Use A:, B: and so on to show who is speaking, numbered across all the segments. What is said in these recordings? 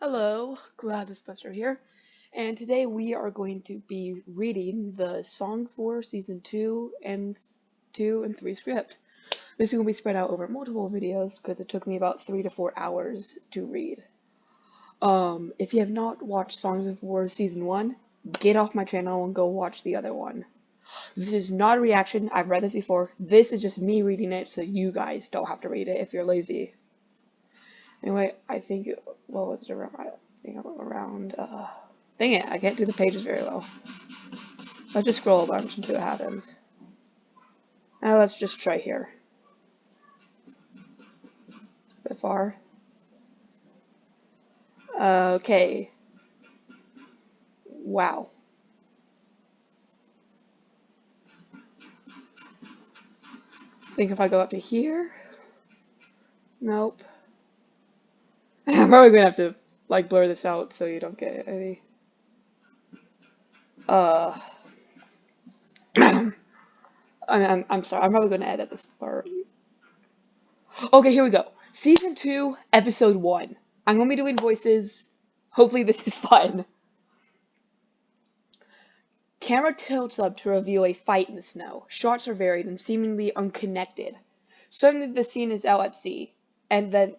A: Hello, Gladys Buster here, and today we are going to be reading the Songs for Season 2 and 3 script. This is going to be spread out over multiple videos because it took me about 3 to 4 hours to read. If you have not watched Songs of War Season 1, get off my channel and go watch the other one. This is not a reaction, I've read this before. This is just me reading it so you guys don't have to read it if you're lazy. Anyway, I think, what was it around? I think I'm around, dang it, I can't do the pages very well. Let's just scroll a bunch and see what happens. Now let's just try here. A bit far. Okay. Wow. I think if I go up to here. Nope. I'm probably gonna have to, like, blur this out so you don't get any. I'm sorry, I'm probably gonna edit this part. Okay, here we go. Season 2, Episode 1. I'm gonna be doing voices. Hopefully this is fun. Camera tilts up to reveal a fight in the snow. Shots are varied and seemingly unconnected. Suddenly the scene is out at sea, and then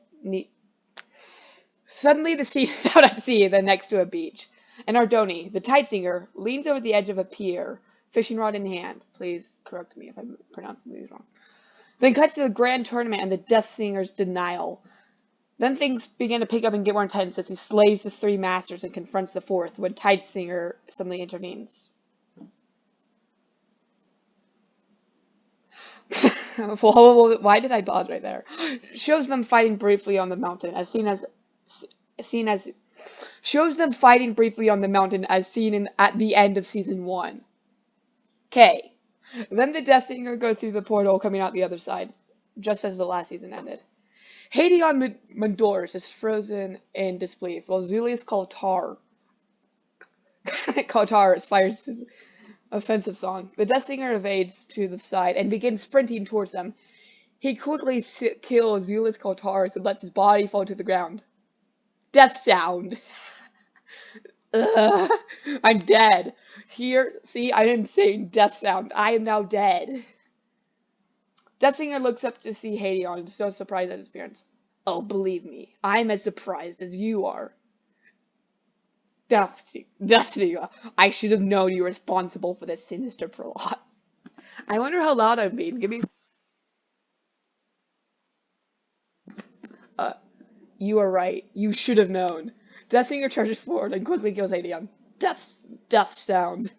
A: Suddenly the scene is out at sea, then next to a beach. And Ardoni, the tide singer, leans over the edge of a pier, fishing rod in hand. Please correct me if I'm pronouncing these wrong. Then cuts to the grand tournament and the Death Singer's denial. Then things begin to pick up and get more intense as he slays the three masters and confronts the fourth when Tide Singer suddenly intervenes. Why did I pause right there? Shows them fighting briefly on the mountain, shows them fighting briefly on the mountain as seen at the end of season 1. Okay. Then the Death Singer goes through the portal coming out the other side, just as the last season ended. Hadion Mandors is frozen in disbelief, while Zulius Kaltar fires his offensive song. The Death Singer evades to the side and begins sprinting towards them. He quickly kills Zulius Kaltar and lets his body fall to the ground. Death sound. Ugh, I'm dead. Here, see, I didn't say death sound. I am now dead. Death Singer looks up to see Hadion, so surprised at his appearance. Oh, believe me, I'm as surprised as you are. Death Singer, I should have known you were responsible for this sinister plot. I wonder how loud I'm being. Give me. You are right. You should have known. Death Singer charges forward and quickly kills Hadion. Death sound.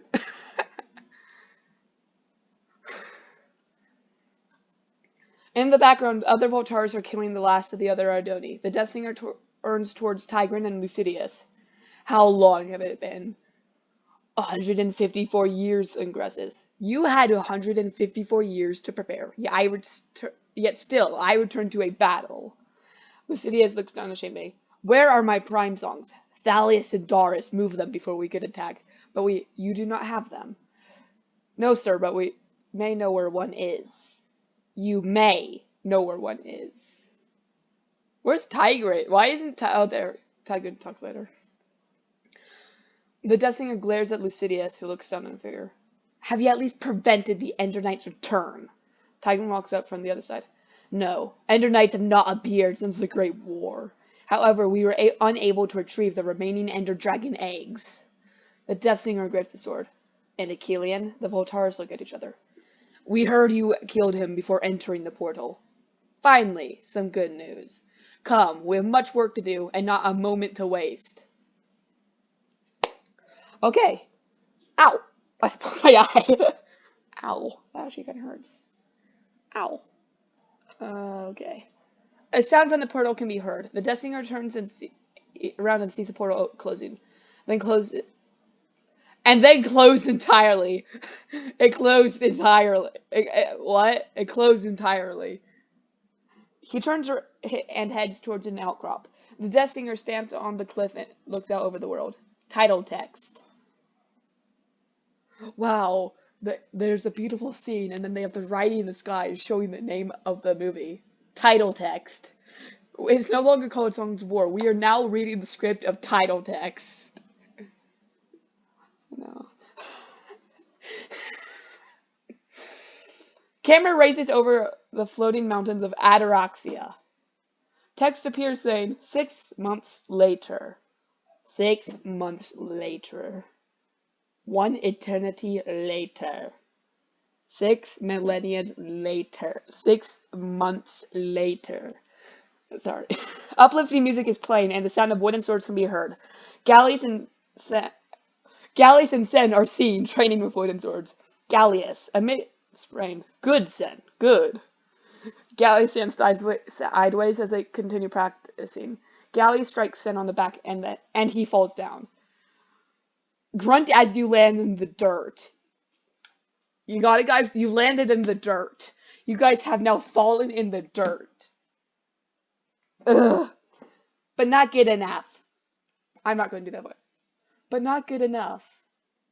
A: In the background, other Voltars are killing the last of the other Ardoni. The Death Singer turns towards Tigran and Lucidius. How long have it been? 154 years, Ingresses. You had 154 years to prepare. Yet still, I return to a battle. Lucidius looks down ashamedly. Where are my prime songs? Thalius and Doris moved them before we could attack, but you do not have them. No, sir, but we may know where one is. You may know where one is. Where's Tigran? Why isn't oh, there. Tigran talks later. The Death Singer glares at Lucidius, who looks down in fear. Have you at least prevented the Ender Knight's return? Tigran walks up from the other side. No, Ender Knights have not appeared since the Great War. However, we were unable to retrieve the remaining Ender Dragon eggs. The Death Singer grips the sword. And Achillean, the Voltars look at each other. We heard you killed him before entering the portal. Finally, some good news. Come, we have much work to do, and not a moment to waste. Okay. Ow! I split my eye. Ow. That actually kind of hurts. Ow. Okay. A sound from the portal can be heard. The Death Singer turns around and sees the portal closing. Then closed entirely. It closed entirely. What? It closed entirely. He turns and heads towards an outcrop. The Death Singer stands on the cliff and looks out over the world. Title text. Wow, there's a beautiful scene, and then they have the writing in the sky showing the name of the movie. Title text. It's no longer called Songs of War. We are now reading the script of title text. No. Camera races over the floating mountains of Ataraxia. Text appears saying, 6 months later. 6 months later. 1 eternity later. 6 millennia later. 6 months later. Sorry. Uplifting music is playing, and the sound of wooden swords can be heard. Galleys and Sen are seen training with wooden swords. Gallius, amid sprain. Good, Sen. Good. Gallius stands sideways as they continue practicing. Gallius strikes Sen on the back, and he falls down. Grunt as you land in the dirt. You got it, guys? You landed in the dirt. You guys have now fallen in the dirt. Ugh. But not good enough. I'm not going to do that one. But not good enough.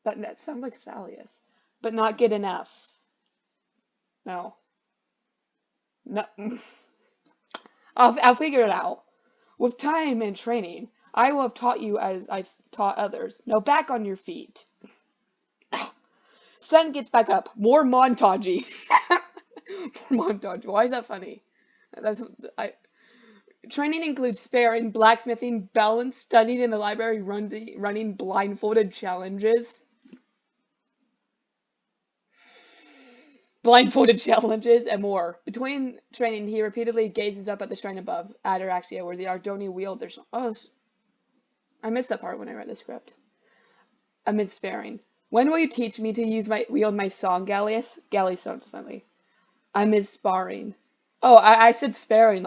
A: That sounds like Thalius. But not good enough. No. No. I'll figure it out. With time and training, I will have taught you as I've taught others. Now back on your feet. Sen gets back up. More montagey. More montage. Why is that funny? Training includes sparring, blacksmithing, balance, studying in the library, running blindfolded challenges. And more. Between training, he repeatedly gazes up at the shrine above, Ataraxia, where the Ardoni wield their... Oh, I missed that part when I read the script. Amid sparring. When will you teach me to wield my song, Gallius? Gallius stopped slightly. Amid sparring. Oh, I said sparring.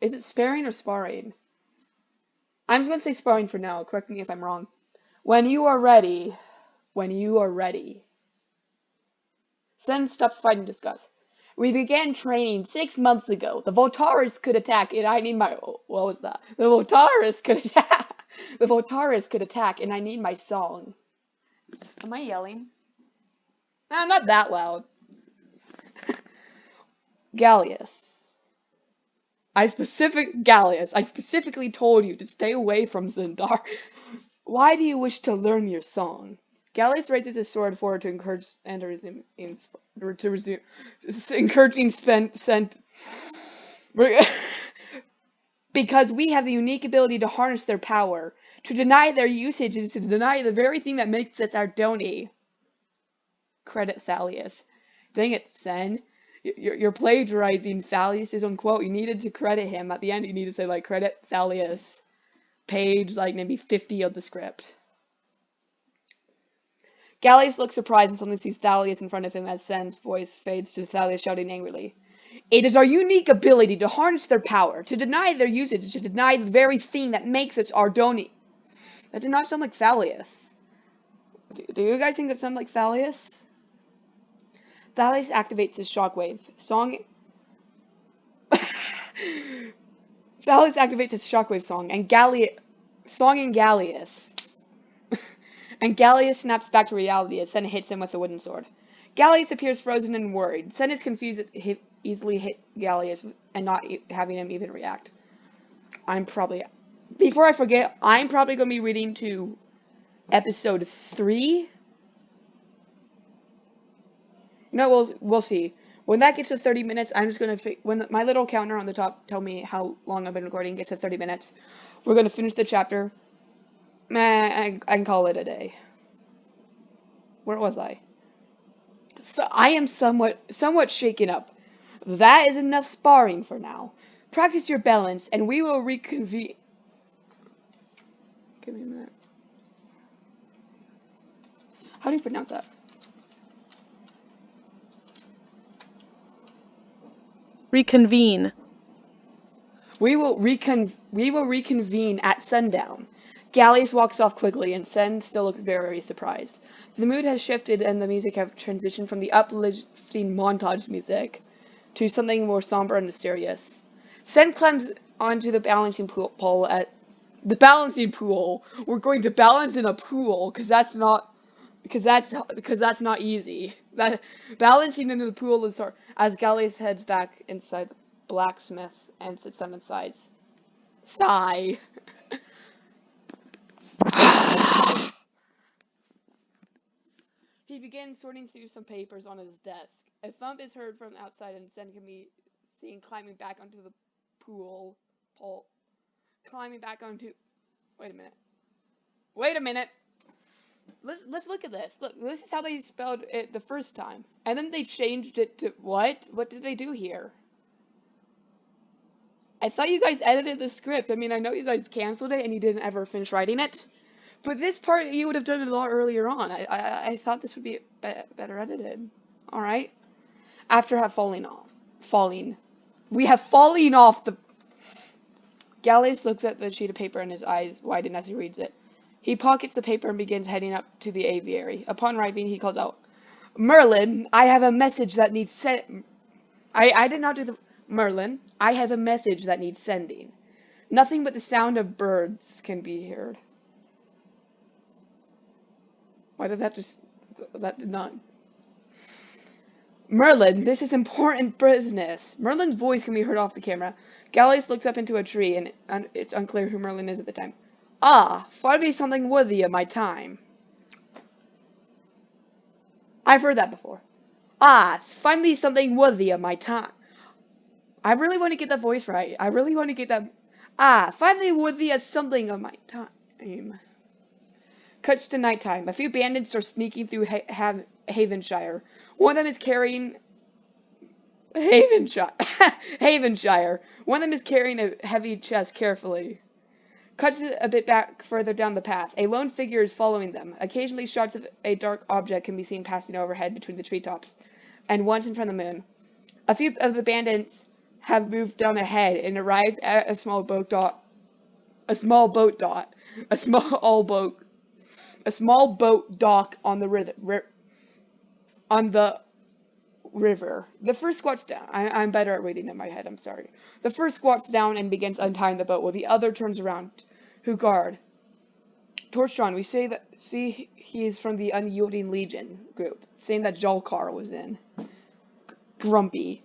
A: Is it sparring or sparring? I'm just going to say sparring for now. Correct me if I'm wrong. When you are ready. Sen stops fighting to discuss. We began training 6 months ago. The Voltaris could attack, and I need my... What was that? The Voltaris could attack, and I need my song. Am I yelling? Nah, not that loud. Gallius. I specifically told you to stay away from Zindar. Why do you wish to learn your song? Gallius raises his sword forward to encourage and encouraging Sen. Because we have the unique ability to harness their power. To deny their usage is to deny the very thing that makes us Ardoni. Credit Thalius. Dang it, Sen. You're plagiarizing Thalius' own quote. You needed to credit him. At the end, you need to say, like, credit Thalius. Page, like, maybe 50 of the script. Gallius looks surprised and suddenly sees Thalius in front of him as Sen's voice fades to Thalius shouting angrily. It is our unique ability to harness their power. To deny their usage is to deny the very thing that makes us Ardoni. That did not sound like Thalius. Do you guys think that sounded like Thalius? Thalius activates his shockwave. Thalius activates his shockwave song, and Gallius. And Gallius snaps back to reality as Sen hits him with a wooden sword. Gallius appears frozen and worried. Sen is confused that he easily hit Gallius and not having him even react. Before I forget, I'm probably going to be reading to episode 3. No, we'll see. When that gets to 30 minutes, I'm just going to... When my little counter on the top tell me how long I've been recording gets to 30 minutes, we're going to finish the chapter. I can call it a day. Where was I? So I am somewhat shaken up. That is enough sparring for now. Practice your balance, and we will reconvene. Give me a minute. How do you pronounce that?
B: Reconvene.
A: We will reconvene at sundown. Gallius walks off quickly, and Sen still looks very surprised. The mood has shifted, and the music have transitioned from the uplifting montage music to something more somber and mysterious. Sen climbs onto the balancing pole at the balancing pool. We're going to balance in a pool because that's not easy. That balancing in the pool is hard. As Gallius heads back inside the blacksmith and sits them inside. Sigh. He begins sorting through some papers on his desk. A thump is heard from outside and Zen can be seen climbing back onto the pool. Climbing back onto... Wait a minute. Wait a minute. Let's look at this. Look, this is how they spelled it the first time. And then they changed it to... What? What did they do here? I thought you guys edited the script. I mean, I know you guys canceled it and you didn't ever finish writing it. But this part, you would have done it a lot earlier on. I thought this would be better edited. Alright? After have falling. We have fallen off the... Gallus looks at the sheet of paper and his eyes widen as he reads it. He pockets the paper and begins heading up to the aviary. Upon arriving, he calls out, Merlin, I have a message that needs sent... I did not do the... Merlin, I have a message that needs sending. Nothing but the sound of birds can be heard. Why did that just... That did not... Merlin, this is important business. Merlin's voice can be heard off the camera. Gallus looks up into a tree, and it's unclear who Merlin is at the time. Ah, finally something worthy of my time. I've heard that before. Ah, finally something worthy of my time. I really want to get that voice right. I really want to get that... Ah, finally worthy of something of my time. Cuts to nighttime. A few bandits are sneaking through Havenshire. One of them is carrying... Havenshire. One of them is carrying a heavy chest carefully. Cuts a bit back further down the path. A lone figure is following them. Occasionally shots of a dark object can be seen passing overhead between the treetops, and once in front of the moon. A few of the bandits have moved down ahead and arrived at a small boat dock on the river. The first squats down. I'm better at reading in my head, I'm sorry. The first squats down and begins untying the boat while the other turns around. Who guard? Torchon, we see he is from the Unyielding Legion group, saying that Jalkar was in. Grumpy.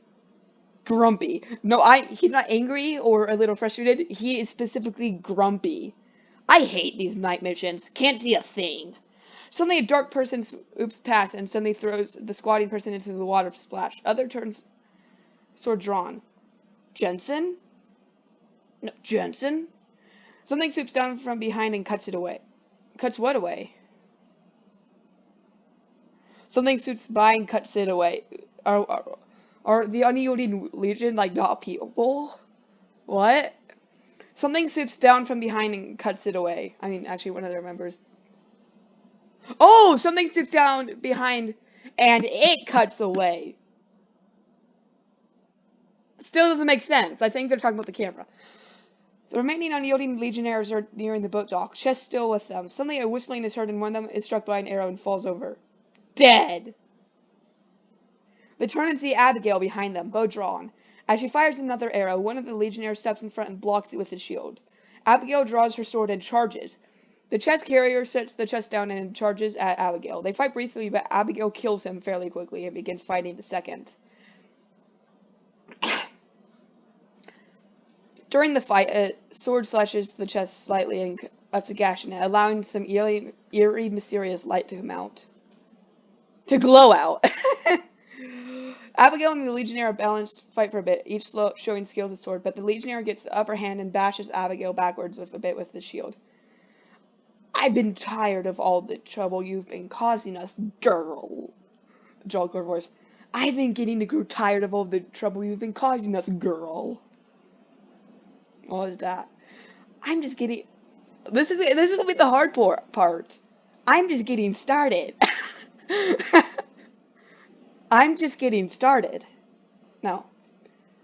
A: No, he's not angry or a little frustrated. He is specifically grumpy. I hate these night missions. Can't see a thing. Suddenly a dark person swoops past and suddenly throws the squatting person into the water splash. Other turns sword drawn. Jensen? No, Jensen? Something swoops down from behind and cuts it away. Cuts what away? Something swoops by and cuts it away. Are the Unyielding Legion, like, not people? What? Something swoops down from behind and cuts it away. I mean, actually, one of their members. Oh! Something swoops down behind and it cuts away. Still doesn't make sense. I think they're talking about the camera. The remaining Unyielding Legionnaires are nearing the boat dock, chest still with them. Suddenly a whistling is heard and one of them is struck by an arrow and falls over. Dead! They turn and see Abigail behind them, bow drawn. As she fires another arrow, one of the Legionnaires steps in front and blocks it with his shield. Abigail draws her sword and charges. The chest carrier sets the chest down and charges at Abigail. They fight briefly, but Abigail kills him fairly quickly and begins fighting the second. During the fight, a sword slashes the chest slightly and cuts a gash in it, allowing some eerie, mysterious light to come out. To glow out. Abigail and the Legionnaire balanced fight for a bit, each showing skills with sword, but the Legionnaire gets the upper hand and bashes Abigail backwards with the shield. I've been tired of all the trouble you've been causing us, girl. Jalkar voice. I've been getting to grow tired of all the trouble you've been causing us, girl. What was that? I'm just getting... This is gonna be the hard part. I'm just getting started. I'm just getting started. No.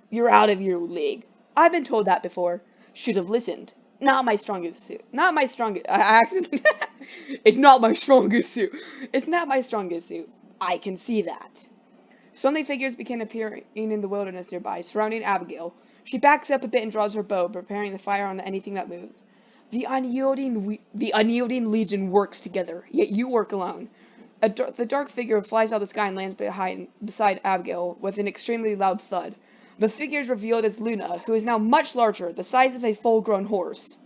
A: You're out of your league. I've been told that before. Should have listened. Not my strongest suit. Not my strongest... It's not my strongest suit. It's not my strongest suit. I can see that. Suddenly figures begin appearing in the wilderness nearby, surrounding Abigail. She backs up a bit and draws her bow, preparing to fire on anything that moves. The Unyielding Legion works together, yet you work alone. The dark figure flies out of the sky and lands beside Abigail with an extremely loud thud. The figure is revealed as Luna, who is now much larger, the size of a full-grown horse.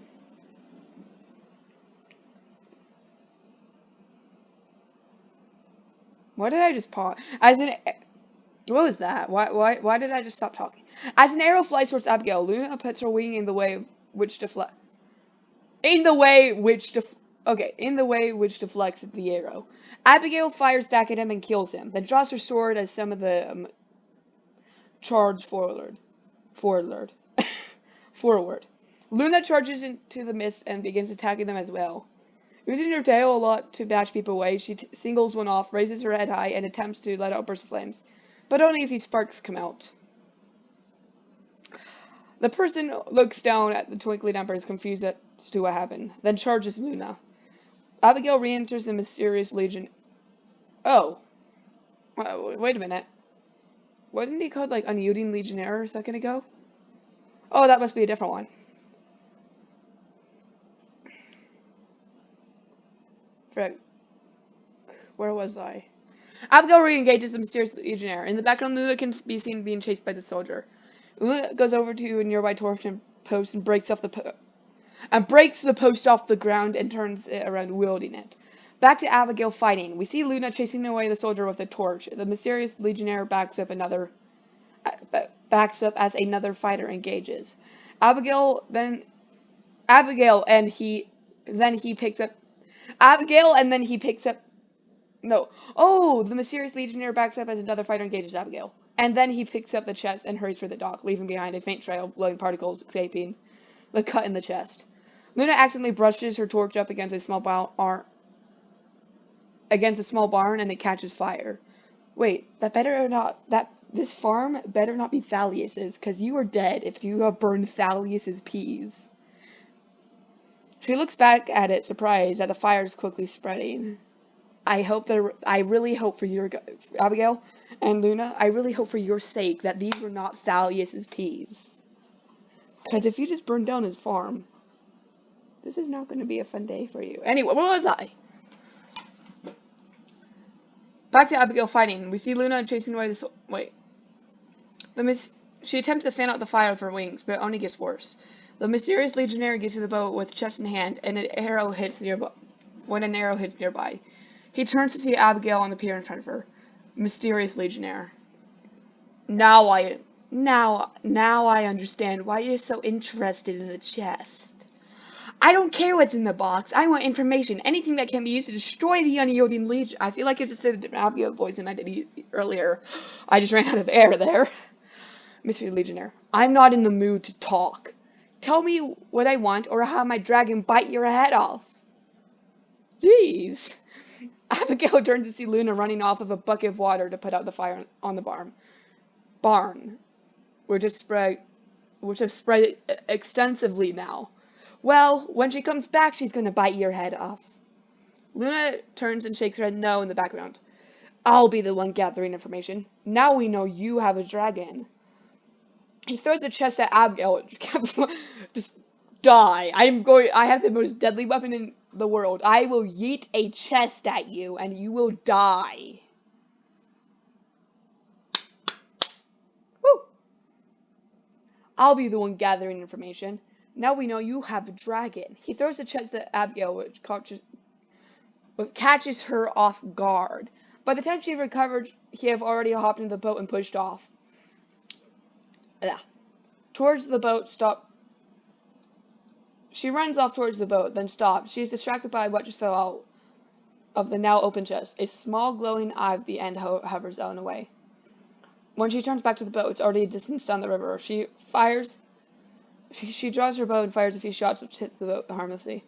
A: Why did I just pause? What was that? Why did I just stop talking? As an arrow flies towards Abigail, Luna puts her wing in the way which deflects the arrow. Abigail fires back at him and kills him, then draws her sword as some of the charge forward. Luna charges into the mist and begins attacking them as well. Using her tail a lot to bash people away, she singles one off, raises her head high, and attempts to let out a burst of flames, but only a few sparks come out. The person looks down at the twinkling embers, confused as to what happened, then charges Luna. Abigail re-enters the mysterious legion. Oh. Wait a minute. Wasn't he called, like, Unyielding Legionnaire a second ago? Oh, that must be a different one. Frick. Where was I? Abigail re-engages the mysterious legionnaire. In the background, Luna can be seen being chased by the soldier. Luna goes over to a nearby torch post and breaks the post off the ground and turns it around, wielding it. Back to Abigail fighting. We see Luna chasing away the soldier with a torch. The mysterious legionnaire backs up as another fighter engages. Abigail and then he picks up. No. Oh, the mysterious legionnaire backs up as another fighter engages Abigail. And then he picks up the chest and hurries for the dock, leaving behind a faint trail of glowing particles escaping the cut in the chest. Luna accidentally brushes her torch up against a small barn, and it catches fire. Wait, this farm better not be Thalius's, because you are dead if you have burned Thalius's peas. She looks back at it, surprised that the fire is quickly spreading. I really hope for your, Abigail and Luna, I really hope for your sake that these were not Thalius's peas. Because if you just burned down his farm, this is not going to be a fun day for you. Anyway, what was I? Back to Abigail fighting. We see Luna chasing away she attempts to fan out the fire with her wings, but it only gets worse. The mysterious legionnaire gets to the boat with chest in hand, and an arrow hits nearby. He turns to see Abigail on the pier in front of her. Mysterious legionnaire. Now I understand why you're so interested in the chest. I don't care what's in the box. I want information. Anything that can be used to destroy the unyielding legion. I feel like I just said a different Abigail voice than I did earlier. I just ran out of air there. Mysterious legionnaire. I'm not in the mood to talk. Tell me what I want, or I'll have my dragon bite your head off. Jeez. Abigail turns to see Luna running off of a bucket of water to put out the fire on the barn, which has spread extensively now. Well, when she comes back, she's gonna bite your head off. Luna turns and shakes her head no in the background. I'll be the one gathering information. Now we know you have a dragon. He throws a chest at Abigail. Just die. I have the most deadly weapon in the world. I will yeet a chest at you and you will die. Woo! I'll be the one gathering information. Now we know you have a dragon. He throws a chest at Abigail, which catches her off guard. By the time she recovered, he had already hopped into the boat and pushed off. Towards the boat, stop. She runs off towards the boat, then stops. She is distracted by what just fell out of the now open chest. A small glowing eye at the end hovers out and away. When she turns back to the boat, it's already a distance down the river. She draws her bow and fires a few shots which hit the boat harmlessly.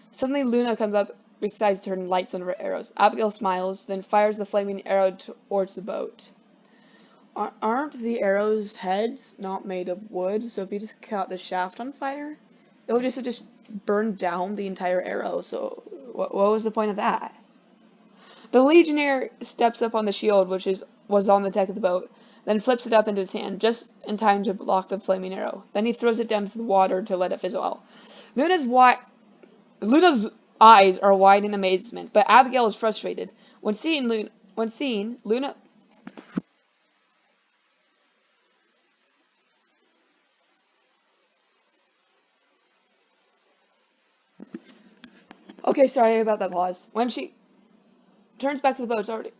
A: Suddenly Luna comes up beside her and lights one of her arrows. Abigail smiles, then fires the flaming arrow towards the boat. Aren't the arrows' heads not made of wood? So if you just caught the shaft on fire, it would just burn down the entire arrow. So what was the point of that? The legionnaire steps up on the shield, which was on the deck of the boat, then flips it up into his hand, just in time to block the flaming arrow. Then he throws it down to the water to let it fizzle out. Luna's eyes are wide in amazement, but Abigail is frustrated. When seeing Luna Okay, sorry about that pause. When she turns back to the boat, it's already...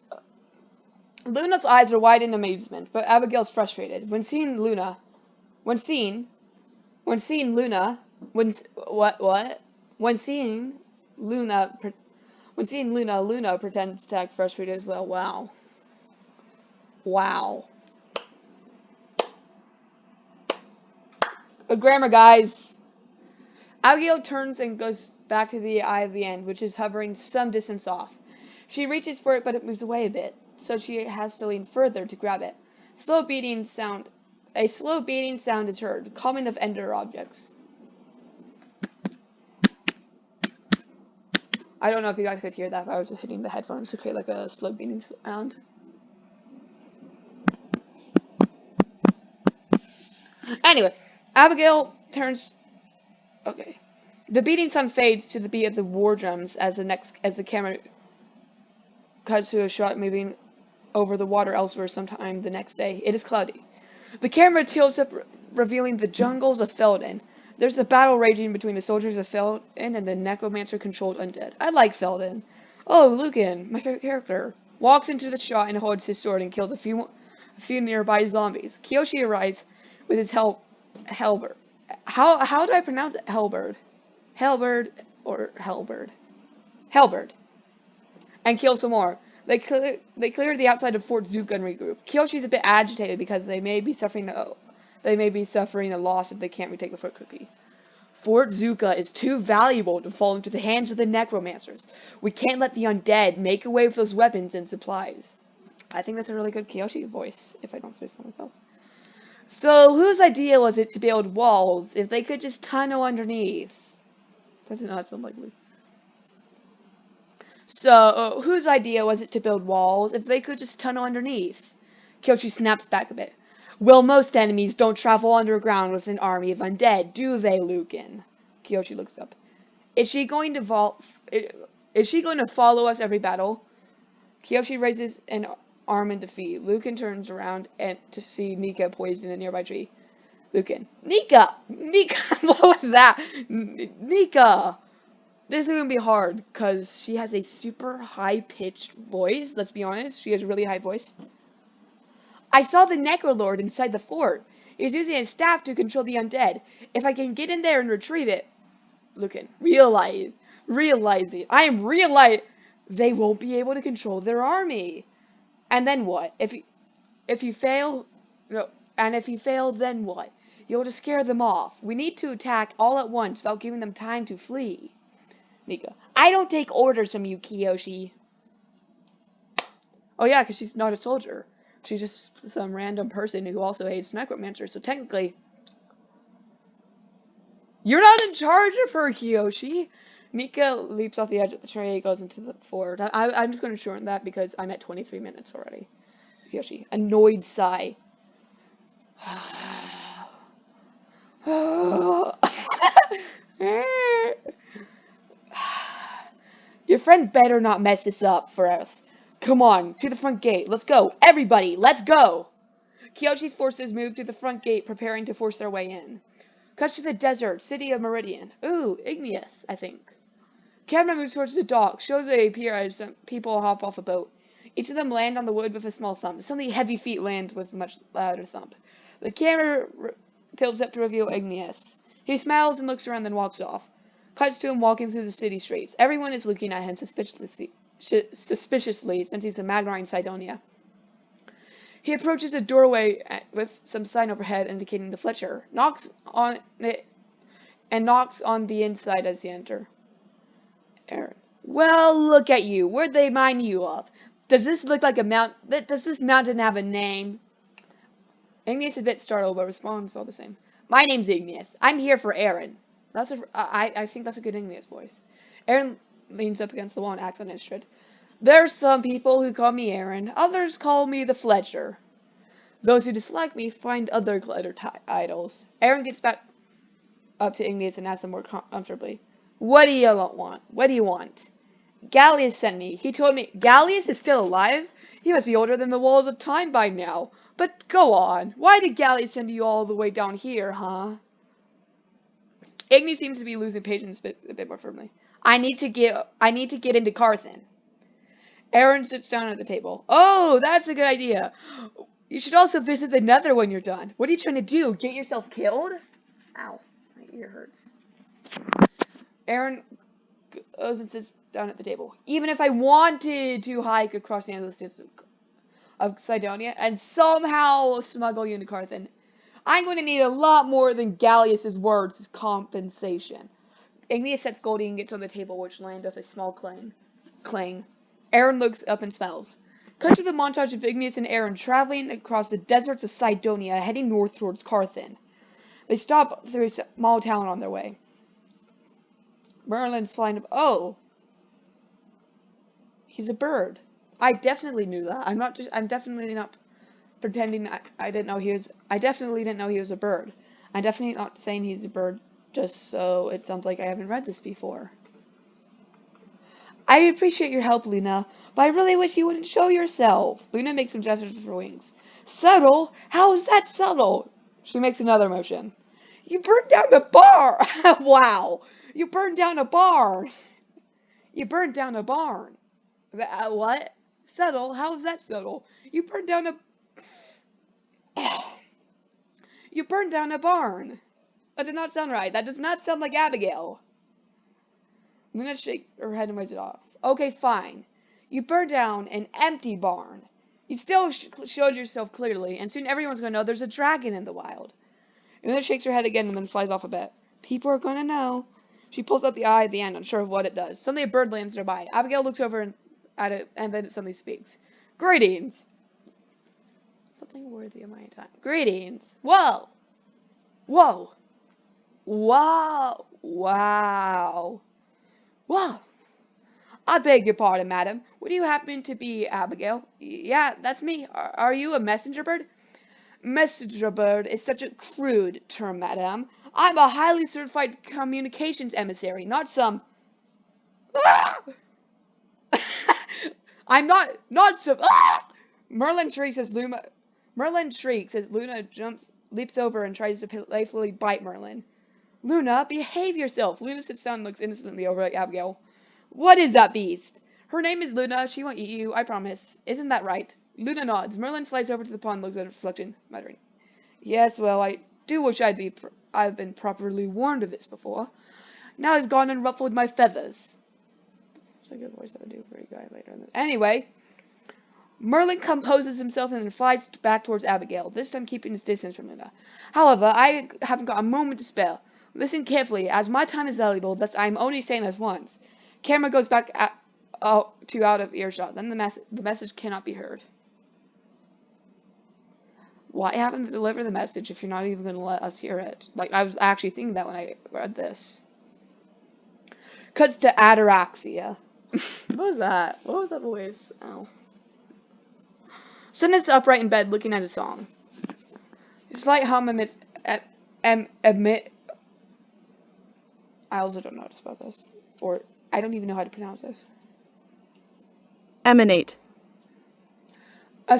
A: Luna's eyes are wide in amazement, but Abigail's frustrated. When seeing Luna... When seeing... When seeing Luna... When... What? When seeing Luna... When seeing Luna, Luna pretends to act frustrated as well. Wow. Wow. Good grammar, guys. Abigail turns and goes back to the eye of the end, which is hovering some distance off. She reaches for it, but it moves away a bit, so she has to lean further to grab it. A slow beating sound is heard, common of ender objects. I don't know if you guys could hear that, but I was just hitting the headphones to create like a slow beating sound. Anyway, Abigail turns... Okay. The beating sound fades to the beat of the war drums as the camera cuts to a shot moving over the water elsewhere sometime the next day. It is cloudy. The camera tilts up, revealing the jungles of Felden. There's a battle raging between the soldiers of Felden and the necromancer-controlled undead. I like Felden. Oh, Lucan, my favorite character, walks into the shot and holds his sword and kills a few nearby zombies. Kiyoshi arrives with his halberd. How do I pronounce it? Halberd. Halberd or Halberd. Halberd. And kill some more. They clear the outside of Fort Zuka and regroup. Kiyoshi's a bit agitated because they may be suffering a loss if they can't retake the Fort Cookie. Fort Zuka is too valuable to fall into the hands of the necromancers. We can't let the undead make away with those weapons and supplies. I think that's a really good Kiyoshi voice, if I don't say so myself. So, whose idea was it to build walls if they could just tunnel underneath? Doesn't that sound likely? So, whose idea was it to build walls if they could just tunnel underneath? Kyoshi snaps back a bit. Well, most enemies don't travel underground with an army of undead, do they, Lucan? Kyoshi looks up. Is she going to follow us every battle? Kyoshi raises an arm in defeat. Lucan turns around to see Nika poised in a nearby tree. Lucan. Nika! What was that? Nika! This is going to be hard, because she has a super high-pitched voice. Let's be honest, she has a really high voice. I saw the Necrolord inside the fort. He's using his staff to control the undead. If I can get in there and retrieve it... Lucan, realize it. I am realize they won't be able to control their army. And then what? If you fail... No, and if you fail, then what? You'll just scare them off. We need to attack all at once without giving them time to flee. Nika. I don't take orders from you, Kiyoshi. Oh yeah, because she's not a soldier. She's just some random person who also hates necromancers, so technically... You're not in charge of her, Kiyoshi! Nika leaps off the edge of the tree, goes into the fort. I'm just going to shorten that because I'm at 23 minutes already. Kiyoshi. Annoyed sigh. Your friend better not mess this up for us. Come on, to the front gate. Let's go. Everybody, let's go. Kiyoshi's forces move to the front gate, preparing to force their way in. Cuts to the desert, city of Meridian. Ooh, igneous, I think. Camera moves towards the dock, shows they appear as some people hop off a boat. Each of them land on the wood with a small thump. Suddenly, heavy feet land with a much louder thump. The camera tilts up to reveal Igneous. He smiles and looks around, then walks off. Cuts to him walking through the city streets. Everyone is looking at him suspiciously since he's a Magnar in Sidonia. He approaches a doorway with some sign overhead indicating the Fletcher. Knocks on it and knocks on the inside as he enters. Aaron. Well, look at you. Where'd they mine you up? Does this look like a mount? Does this mountain have a name? Igneous is a bit startled, but responds all the same. My name's Igneous. I'm here for Aaron. I think that's a good Igneous voice. Aaron leans up against the wall and acts uninterested. There's some people who call me Aaron. Others call me the Fletcher. Those who dislike me find other glitter idols. Aaron gets back up to Igneous and asks him more comfortably. What do you want? What do you want? Gallius sent me. He told me... Gallius is still alive? He must be older than the walls of time by now. But go on. Why did Gallius send you all the way down here, huh? Igni seems to be losing patience a bit more firmly. I need to get into Carthen. Aaron sits down at the table. Oh, that's a good idea. You should also visit the Nether when you're done. What are you trying to do? Get yourself killed? Ow, my ear hurts. Aaron goes and sits down at the table. Even if I wanted to hike across the endless steppes of Cydonia and somehow smuggle you into Carthen, I'm going to need a lot more than Gallius's words as compensation. Ignia sets gold ingots on the table, which land with a small clang. Aaron looks up and smells. Cut to the montage of Igneous and Aaron traveling across the deserts of Cydonia, heading north towards Carthen. They stop through a small town on their way. Merlin's flying up. Oh, he's a bird. I definitely knew that. I'm definitely not pretending I didn't know he was. I definitely didn't know he was a bird. I'm definitely not saying he's a bird just so it sounds like I haven't read this before. I appreciate your help, Luna, but I really wish you wouldn't show yourself. Luna makes some gestures with her wings. Subtle? How is that subtle? She makes another motion. You burned down a bar! Wow! You burned down a barn! You burned down a barn. What? Subtle? How is that subtle? You burned down a... You burned down a barn. That did not sound right. That does not sound like Abigail. Luna shakes her head and waves it off. Okay, fine. You burned down an empty barn. You still showed yourself clearly, and soon everyone's going to know there's a dragon in the wild. Luna shakes her head again and then flies off a bit. People are going to know. She pulls out the eye at the end, unsure of what it does. Suddenly a bird lands nearby. Abigail looks over at it, and then it suddenly speaks. Greetings. Something worthy of my time. Greetings. Whoa. Whoa. Wow. Wow. Wow. I beg your pardon, madam. Would you happen to be Abigail? Yeah, that's me. Are you a messenger bird? Messenger bird is such a crude term, madam. I'm a highly certified communications emissary, not some... Ah! I'm not some... Ah! Merlin shrieks as Luna leaps over and tries to playfully bite Merlin. Luna, behave yourself. Luna sits down and looks innocently over at Abigail. What is that beast? Her name is Luna. She won't eat you, I promise. Isn't that right? Luna nods. Merlin flies over to the pond and looks at her reflection, muttering. Yes, well, I do wish I've been properly warned of this before. Now I've gone and ruffled my feathers. That's a good voice I would do for a guy later. Anyway, Merlin composes himself and then flies back towards Abigail, this time keeping his distance from Luna. However, I haven't got a moment to spare. Listen carefully, as my time is valuable, thus I am only saying this once. Camera goes back out of earshot. Then the message cannot be heard. Why haven't they delivered the message if you're not even going to let us hear it? Like, I was actually thinking that when I read this. Cuts to Ataraxia. What was that? What was that voice? Oh. Sun is upright in bed looking at his song. His slight hum emits... I also don't know how to spell this. Or, I don't even know how to pronounce this.
B: Emanate.
A: A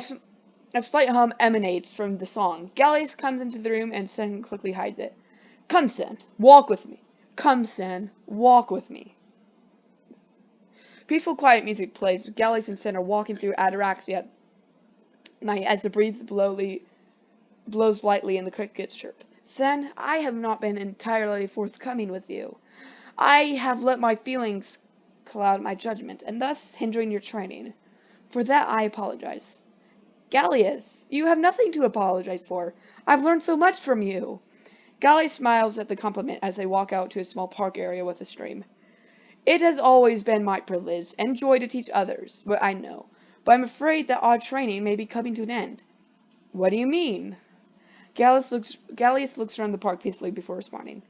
A: slight hum emanates from the song. Gallius comes into the room and Sen quickly hides it. Come, Sen, walk with me. Come, Sen, walk with me. Peaceful, quiet music plays. Gallius and Sen are walking through Ataraxia at night as the breeze blows lightly and the crickets chirp. Sen, I have not been entirely forthcoming with you. I have let my feelings cloud my judgment, and thus hindering your training. For that I apologize. Gallius, you have nothing to apologize for. I've learned so much from you. Gallius smiles at the compliment as they walk out to a small park area with a stream. It has always been my privilege and joy to teach others, what I know, but I'm afraid that our training may be coming to an end. What do you mean? Gallius looks around the park peacefully before responding.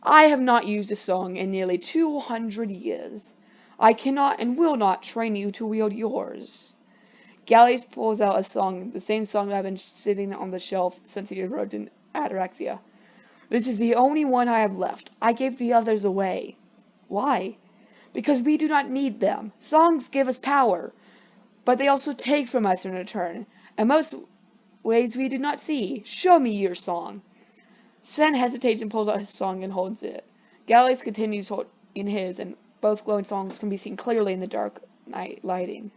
A: I have not used a song in nearly 200 years. I cannot and will not train you to wield yours. Gallius pulls out a song, the same song that I've been sitting on the shelf since he arrived in Ataraxia. This is the only one I have left. I gave the others away. Why? Because we do not need them. Songs give us power, but they also take from us in return, and most ways we do not see. Show me your song. Sen hesitates and pulls out his song and holds it. Gallus continues holding his, and both glowing songs can be seen clearly in the dark night lighting.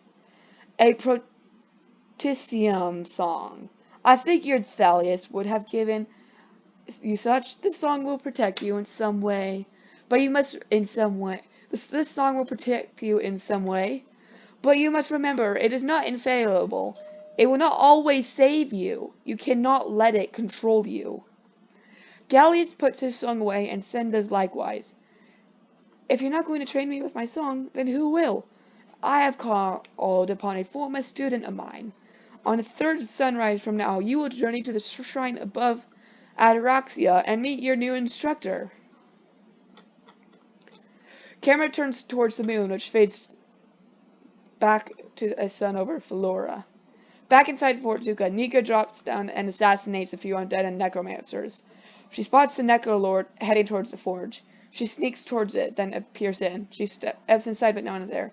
A: A Protisium song. I figured Thalius would have given you such. This song will protect you in some way, but you must in some way. This song will protect you in some way, but you must remember it is not infallible. It will not always save you. You cannot let it control you. Gallius puts his song away, and Sen does likewise. If you're not going to train me with my song, then who will? I have called upon a former student of mine. On the third sunrise from now, you will journey to the shrine above Ataraxia and meet your new instructor. Camera turns towards the moon, which fades back to a sun over Flora. Back inside Fort Zuka, Nika drops down and assassinates a few undead and necromancers. She spots the Necrolord heading towards the forge. She sneaks towards it, then appears in. She steps inside, but no one is there.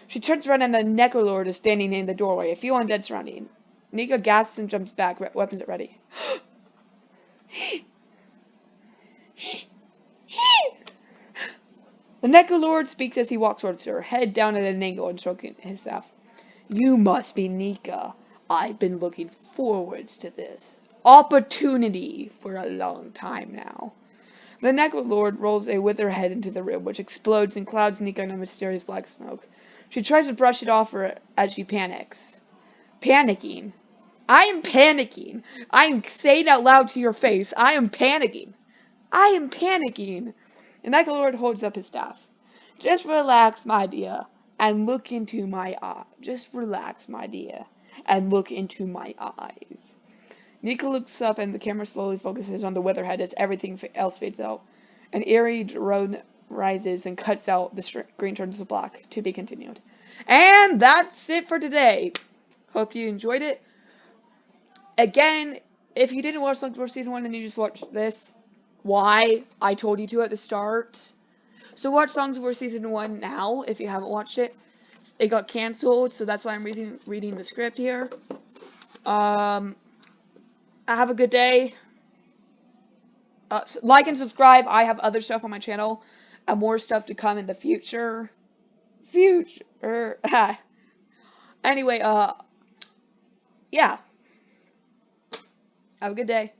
A: She turns around and the Necrolord is standing in the doorway, a few undead surrounding. Nika gasps and jumps back, weapons at ready. The Necrolord speaks as he walks towards her, head down at an angle and stroking his staff. You must be Nika. I've been looking forwards to this opportunity for a long time now. The Necrolord rolls a wither head into the room, which explodes and clouds Nika in a mysterious black smoke. She tries to brush it off her as she panics. Panicking. I am panicking. I am saying out loud to your face, I am panicking. I am panicking. The Necrolord holds up his staff. Just relax, my dear, and look into my eye. Just relax, my dear, and look into my eyes. Nika looks up and the camera slowly focuses on the weatherhead as everything else fades out. An eerie drone rises and cuts out. The screen turns to black. To be continued. And that's it for today. Hope you enjoyed it. Again, if you didn't watch Songs War Season 1 and you just watched this, why? I told you to at the start. So watch Songs of War Season 1 now, if you haven't watched it. It got cancelled, so that's why I'm reading the script here. Have a good day. Like and subscribe. I have other stuff on my channel, and more stuff to come in the future. Anyway, yeah. Have a good day.